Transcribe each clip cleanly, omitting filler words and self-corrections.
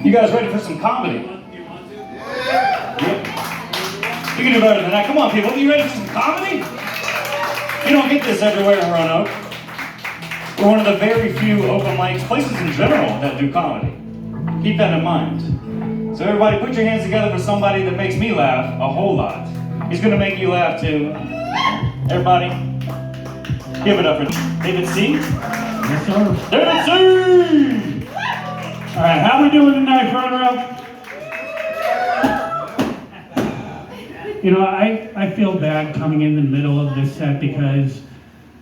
You guys ready for some comedy? Yeah. You can do better than that. Come on, people. You ready for some comedy? You don't get this everywhere in Roanoke. We're one of the very few open mics, places in general, that do comedy. Keep that in mind. So everybody put your hands together for somebody that makes me laugh a whole lot. He's gonna make you laugh too. Everybody, give it up for David C. Yes, sir. David C! All right, how we doing tonight, front row? You know, I feel bad coming in the middle of this set because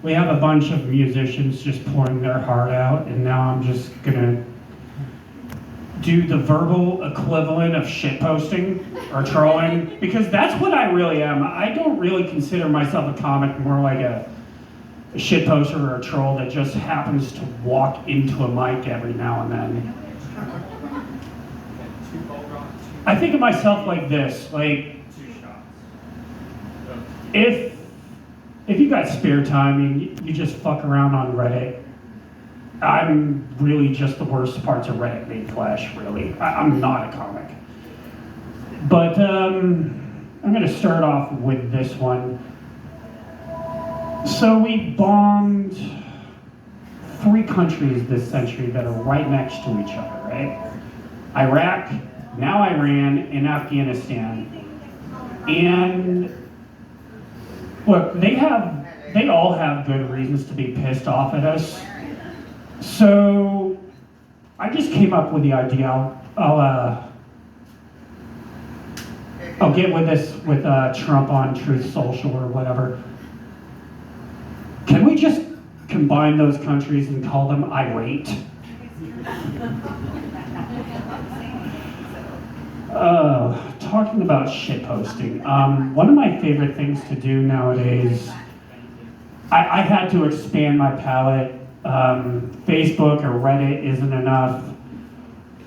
we have a bunch of musicians just pouring their heart out, and now I'm just gonna do the verbal equivalent of shitposting or trolling, because that's what I really am. I don't really consider myself a comic, more like a shitposter or a troll that just happens to walk into a mic every now and then. I think of myself like this, like, if you got spare time and you just fuck around on Reddit, I'm really just the worst parts of Reddit made flesh, really. I'm not a comic. But I'm gonna start off with this one. So we bombed 3 countries this century that are right next to each other, right? Iraq, now Iran, and Afghanistan. And look, they all have good reasons to be pissed off at us. So I just came up with the idea. I'll get with this with Trump on Truth Social or whatever. Can we just combine those countries and call them irate? Talking about shitposting. One of my favorite things to do nowadays, I had to expand my palette. Facebook or Reddit isn't enough.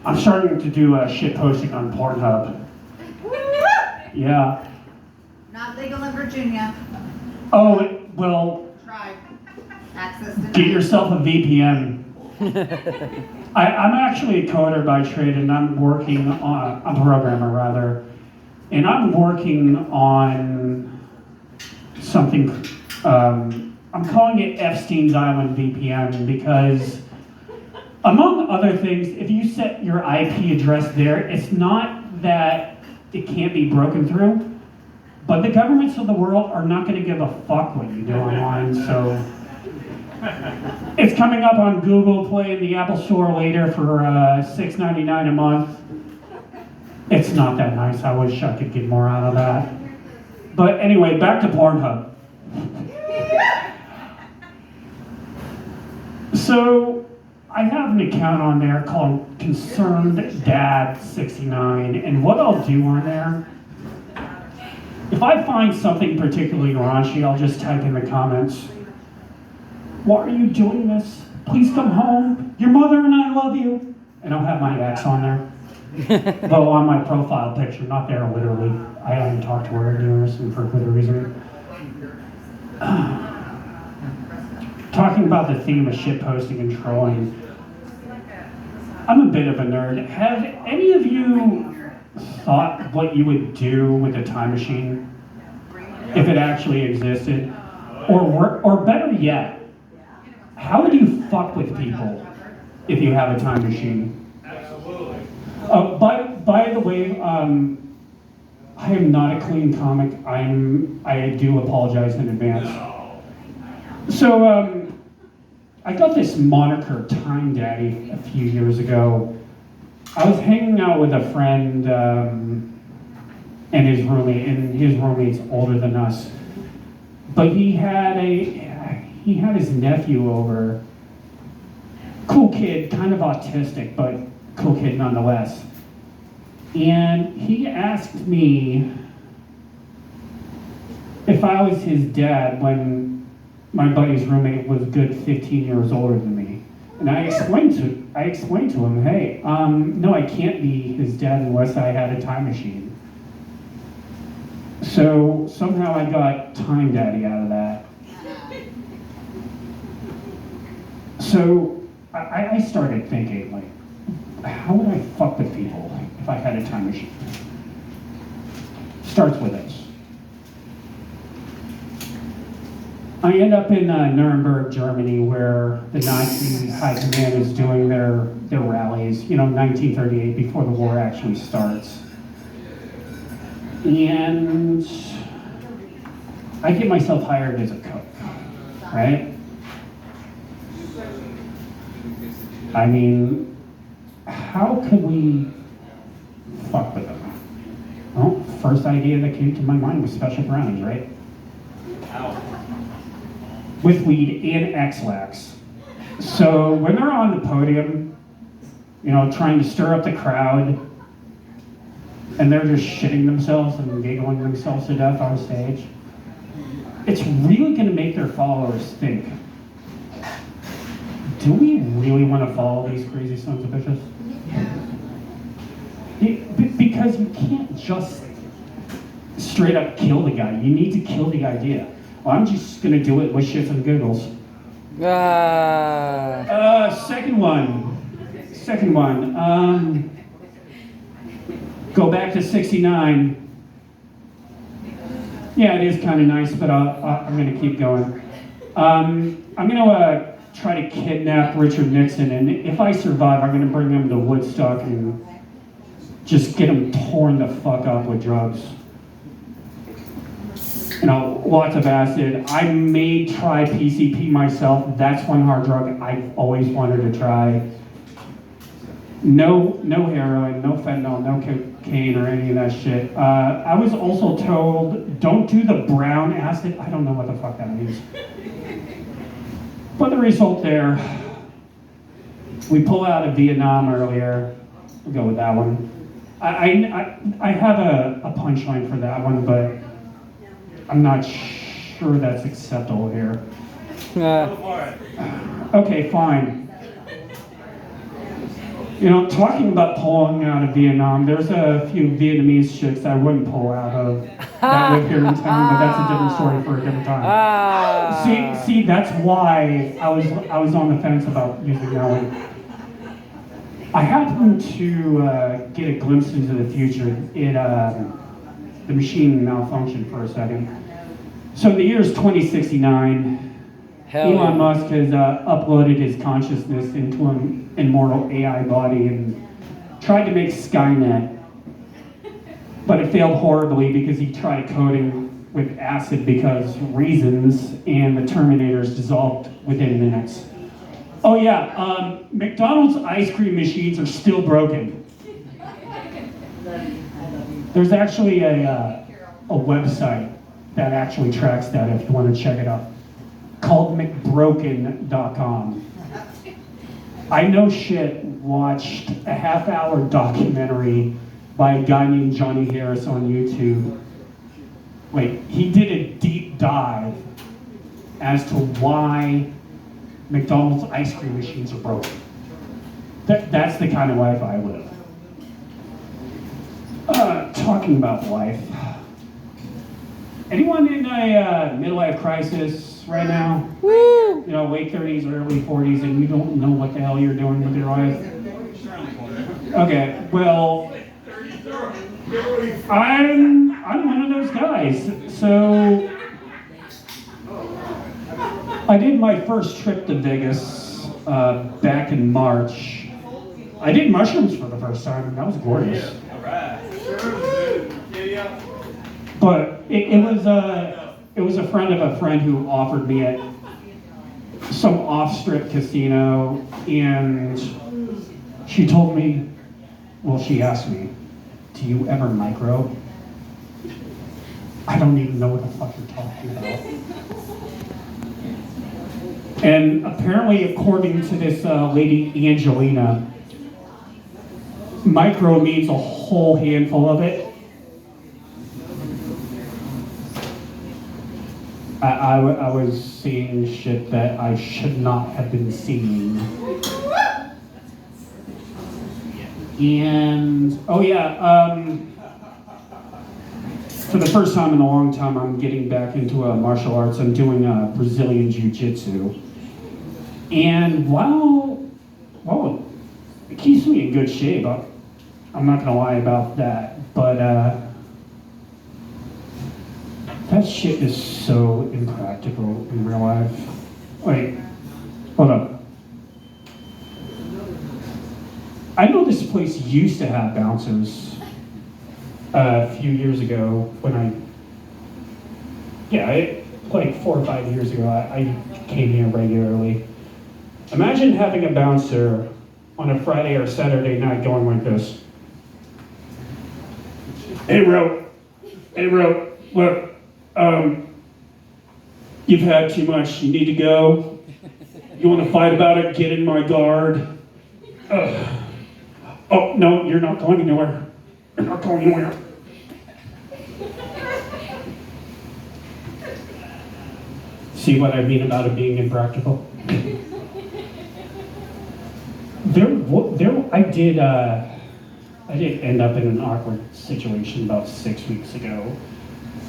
I'm starting to do shitposting on Pornhub. Yeah. Not legal in Virginia. Oh, well, Try. Access denied. get yourself a VPN. I'm actually a coder by trade, and I'm working on, I'm a programmer rather, and I'm working on something, I'm calling it Epstein's Island VPN because, among other things, if you set your IP address there, it's not that it can't be broken through, but the governments of the world are not going to give a fuck what you do online, so it's coming up on Google Play and the Apple Store later for $6.99 a month. It's not that nice. I wish I could get more out of that. But anyway, back to Pornhub. So I have an account on there called Concerned Dad 69, and what I'll do on there, if I find something particularly raunchy, I'll just type in the comments, "Why are you doing this? Please come home. Your mother and I love you." And I'll have my ex on there. Well, on my profile picture, not there literally. I haven't talked to her in years, and for good reason. Talking about the theme of shitposting and trolling, I'm a bit of a nerd. Have any of you thought what you would do with a time machine if it actually existed? Or better yet, how would you fuck with people if you have a time machine? Absolutely. By the way, I am not a clean comic. I do apologize in advance. So I got this moniker, Time Daddy, a few years ago. I was hanging out with a friend and his roommate, and his roommate's older than us. But he had his nephew over. Cool kid, kind of autistic, but cool kid nonetheless. And he asked me if I was his dad when my buddy's roommate was a good 15 years older than me. And I explained to him, hey, no, I can't be his dad unless I had a time machine. So somehow I got Time Daddy out of that. So I started thinking, like, how would I fuck with people if I had a time machine? Starts with this. I end up in Nuremberg, Germany, where the Nazi high command is doing their rallies, 1938, before the war actually starts. And I get myself hired as a cook, right? I mean, how could we fuck with them? Well, first idea that came to my mind was special brownies, right? With weed and X-Lax. So when they're on the podium, trying to stir up the crowd, and they're just shitting themselves and giggling themselves to death on stage, it's really going to make their followers think, do we really want to follow these crazy sons of bitches? Because you can't just straight up kill the guy. You need to kill the idea. Well, I'm just going to do it with shits and giggles. Second one. Go back to 69. Yeah, it is kind of nice, but I'm going to keep going. I'm going to try to kidnap Richard Nixon, and if I survive, I'm going to bring him to Woodstock and just get him torn the fuck up with drugs. Lots of acid. I may try PCP myself. That's one hard drug I've always wanted to try. No heroin, no fentanyl, no cocaine or any of that shit. I was also told, don't do the brown acid. I don't know what the fuck that means. But the result there, we pull out of Vietnam earlier. We'll go with that one. I have a punchline for that one, but I'm not sure that's acceptable here. Okay, fine. Talking about pulling out of Vietnam, there's a few Vietnamese chicks I wouldn't pull out of that live here in town, but that's a different story for a different time. See, that's why I was on the fence about using that one. I happened to get a glimpse into the future. The machine malfunctioned for a second. So in the year 2069, Elon Musk has uploaded his consciousness into an immortal AI body and tried to make Skynet, but it failed horribly because he tried coding with acid because reasons, and the Terminators dissolved within minutes. Oh yeah, McDonald's ice cream machines are still broken. There's actually a website that actually tracks that if you want to check it out, called McBroken.com. I no shit watched a half-hour documentary by a guy named Johnny Harris on YouTube. He did a deep dive as to why McDonald's ice cream machines are broken. That's the kind of life I live. Talking about life. Anyone in a midlife crisis right now? Woo! Late 30s or early 40s, and you don't know what the hell you're doing with your life? Okay, well, I'm one of those guys. So I did my first trip to Vegas back in March. I did mushrooms for the first time, and that was glorious. But it was a friend of a friend who offered me at some off-strip casino, and she told me, she asked me, do you ever micro? I don't even know what the fuck you're talking about. And apparently, according to this lady, Angelina, micro means a whole handful of it. I was seeing shit that I should not have been seeing. And, for the first time in a long time, I'm getting back into martial arts. I'm doing Brazilian Jiu-Jitsu. And while it keeps me in good shape. I'm not gonna lie about that, but that shit is so impractical in real life. Wait, hold up. I know this place used to have bouncers a few years ago when like 4 or 5 years ago, I came here regularly. Imagine having a bouncer on a Friday or Saturday night going like this. Hey, Ro, look, you've had too much, you need to go. You want to fight about it, get in my guard. Oh, no, you're not going anywhere. You're not going anywhere. See what I mean about it being impractical? I did end up in an awkward situation about 6 weeks ago.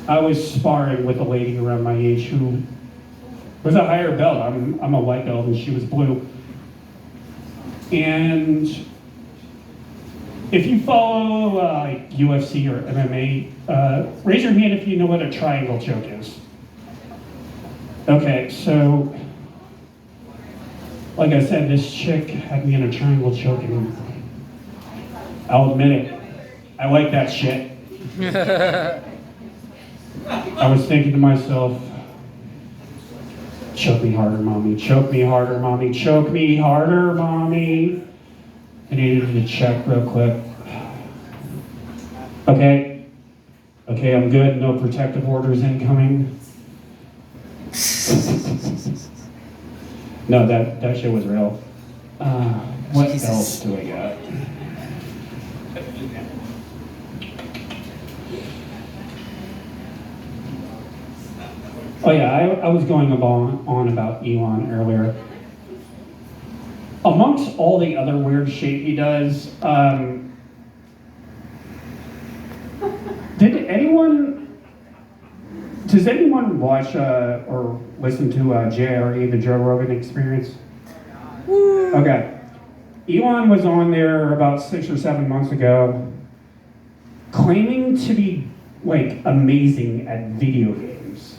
I was sparring with a lady around my age who was a higher belt. I'm a white belt and she was blue. And if you follow like UFC or MMA, raise your hand if you know what a triangle choke is. Okay, so like I said, this chick had me in a triangle choke, and I'll admit it, I like that shit. I was thinking to myself, choke me harder, mommy, choke me harder, mommy, choke me harder, mommy. I needed to check real quick. Okay, I'm good, no protective orders incoming. No, that shit was real. What else do I got? Oh yeah, I was going on about Elon earlier. Amongst all the other weird shit he does, does anyone watch or listen to JRE, the Joe Rogan Experience? Okay. Elon was on there about 6 or 7 months ago, claiming to be like amazing at video games.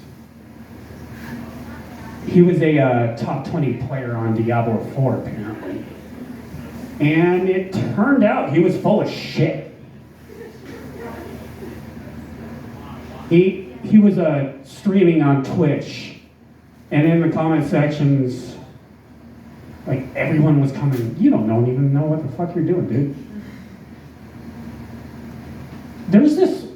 He was a top 20 player on Diablo 4 apparently. And it turned out he was full of shit. He was streaming on Twitch, and in the comment sections, like everyone was coming, you don't even know what the fuck you're doing, dude. There's this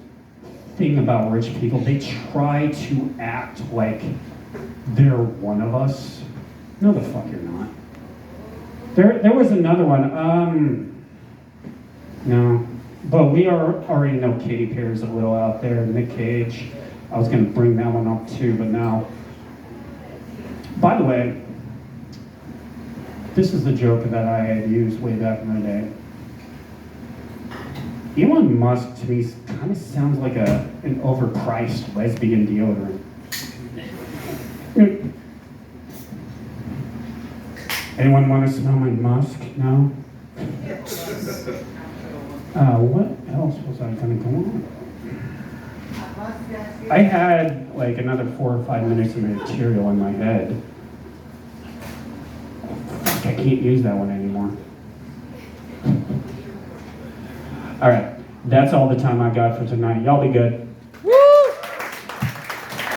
thing about rich people, they try to act like they're one of us. No, the fuck you're not. There was another one, no, but we already know Katy Perry's a little out there, Nick Cage. I was gonna bring that one up too, but now. By the way, this is the joke that I had used way back in the day. Elon Musk to me kind of sounds like an overpriced lesbian deodorant. Anyone want to smell my musk? No? What else was I gonna go on? I had like another 4 or 5 minutes of material in my head. I can't use that one anymore. All right, that's all the time I got for tonight. Y'all be good.